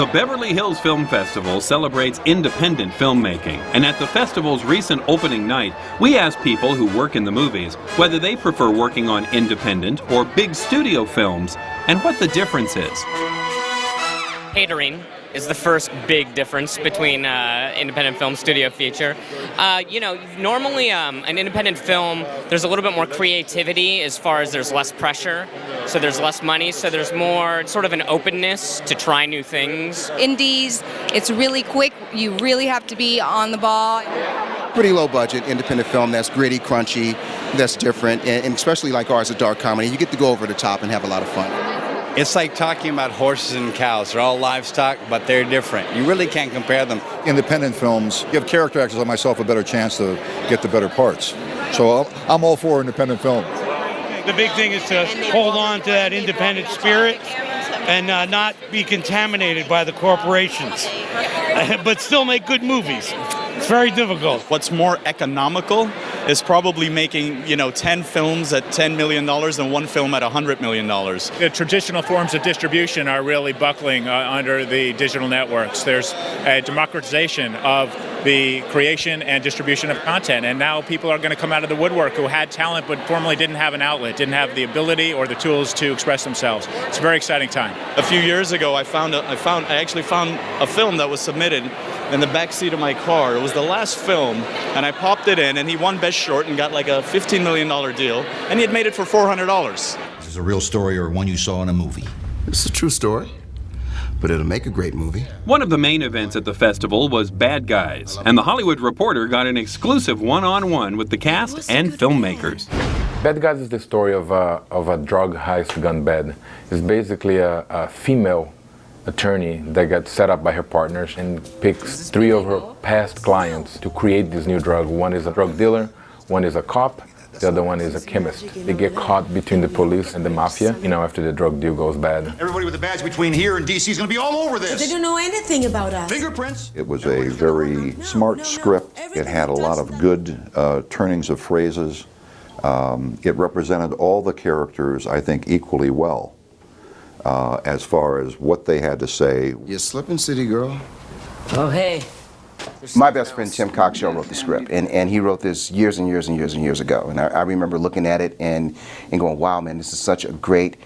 The Beverly Hills Film Festival celebrates independent filmmaking, and at the festival's recent opening night, we asked people who work in the movies whether they prefer working on independent or big studio films, and what the difference is. Catering is the first big difference between independent film, studio feature. Normally an independent film, there's a little bit more creativity as far as there's less pressure, so there's less money, so there's more sort of an openness to try new things. Indies, it's really quick, you really have to be on the ball. Pretty low budget independent film that's gritty, crunchy, that's different, and especially like ours, a dark comedy, you get to go over the top and have a lot of fun. It's like talking about horses and cows. They're all livestock, but they're different. You really can't compare them. Independent films give character actors like myself a better chance to get the better parts. So I'm all for independent film. The big thing is to hold on to that independent spirit and not be contaminated by the corporations, but still make good movies. It's very difficult. What's more economical is probably making, 10 films at $10 million and one film at $100 million. The traditional forms of distribution are really buckling under the digital networks. There's a democratization of the creation and distribution of content, and now people are going to come out of the woodwork who had talent but formerly didn't have an outlet, didn't have the ability or the tools to express themselves. It's a very exciting time. A few years ago, I actually found a film that was submitted in the back seat of my car. It was the last film, and I popped it in, and he won Best Short and got like a $15 million deal, and he had made it for $400. Is this a real story or one you saw in a movie? It's a true story, but it'll make a great movie. One of the main events at the festival was Bad Guys, and The Hollywood Reporter got an exclusive one-on-one with the cast and filmmakers. Bad Guys is the story of a drug heist gone bad. It's basically a female attorney that gets set up by her partners and picks 3 of her past clients to create this new drug. One is a drug dealer, one is a cop, the other one is a chemist. They get caught between the police and the mafia, after the drug deal goes bad. Everybody with a badge between here and D.C. is going to be all over this. They don't know anything about us. Fingerprints. It was a very smart script. It had a lot of good turnings of phrases. It represented all the characters, I think, equally well. As far as what they had to say. You're slipping, city girl. Oh, hey. My best friend Tim Cockshaw wrote the script, and he wrote this years and years and years and years ago. And I remember looking at it and going, wow, man, this is such a great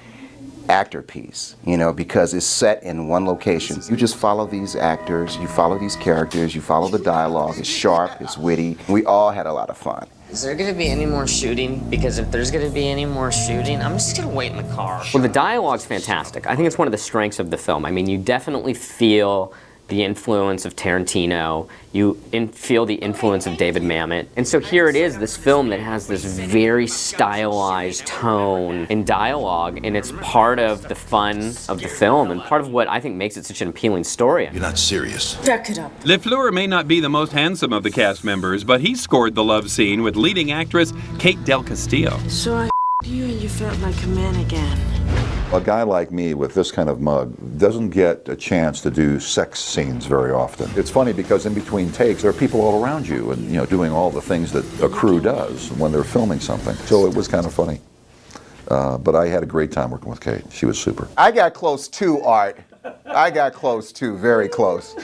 actor piece, because it's set in one location. You just follow these actors, you follow these characters, you follow the dialogue. It's sharp, it's witty. We all had a lot of fun. Is there going to be any more shooting? Because if there's going to be any more shooting, I'm just going to wait in the car. Well, the dialogue's fantastic. I think it's one of the strengths of the film. I mean, you definitely feel the influence of Tarantino. You feel the influence of David Mamet. And so here it is, this film that has this very stylized tone and dialogue, and it's part of the fun of the film and part of what I think makes it such an appealing story. You're not serious. Back it up. LaFleur may not be the most handsome of the cast members, but he scored the love scene with leading actress Kate Del Castillo. So I you and you felt like a man again. A guy like me with this kind of mug doesn't get a chance to do sex scenes very often. It's funny because in between takes there are people all around you and doing all the things that a crew does when they're filming something. So it was kind of funny. But I had a great time working with Kate. She was super. I got close too, Art. I got close too, very close.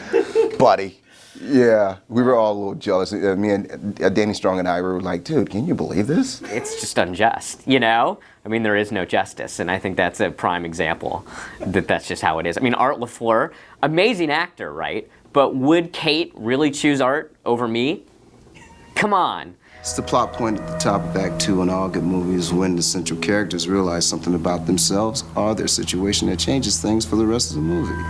Buddy. Yeah, we were all a little jealous. Me and Danny Strong and I were like, dude, can you believe this? It's just unjust, I mean, there is no justice, and I think that's a prime example that that's just how it is. I mean, Art LaFleur, amazing actor, right? But would Kate really choose Art over me? Come on. It's the plot point at the top of Act 2 in all good movies when the central characters realize something about themselves or their situation that changes things for the rest of the movie.